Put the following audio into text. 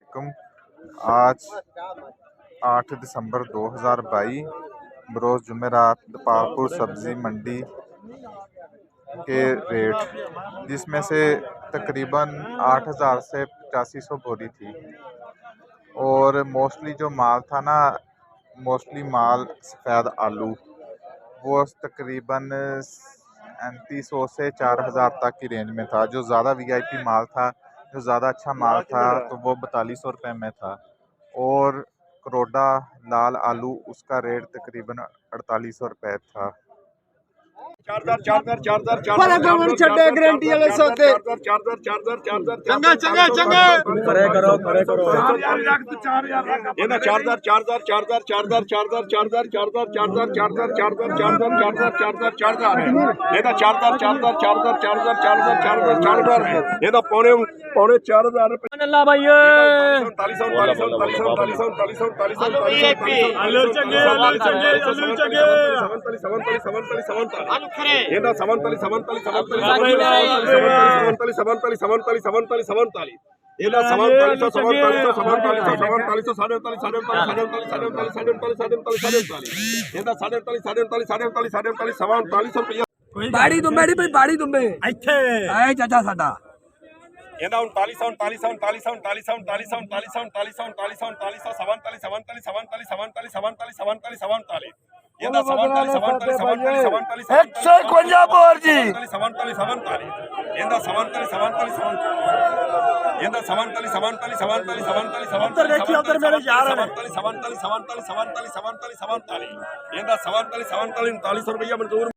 अलैकुम। आज 8 दिसंबर 2022 बरोज़ जुमेरात पालपुर सब्ज़ी मंडी के रेट, जिसमें से तकरीबन 8,000 से 8500 बोरी थी। और मोस्टली जो माल था ना, मोस्टली माल सफ़ेद आलू, वो तकरीबन 3,500 से 4,000 तक की रेंज में था। जो ज़्यादा वीआईपी माल था, जो ज़्यादा अच्छा माल था, तो वो 4200 रुपये में था। और करोडा लाल आलू, उसका रेट तकरीबन 4800 रुपये था। पौने 4,000 ਬਾੜੀ ਦੁੰਬੇ ਨਹੀਂ ਭਾਈ, ਬਾੜੀ ਦੁੰਬੇ ਇੱਥੇ ਆਏ ਚਾਚਾ ਸਾਡਾ ਇਹਦਾ 39 ਇਹਦਾ 151 ਬੋਰ ਜੀ ਇਹਦਾ ਦੇਖੀ ਉਧਰ ਮੇਰੇ ਯਾਰ ਨੇ 47 ਰੁਪਏ ਮਨਜ਼ੂਰ।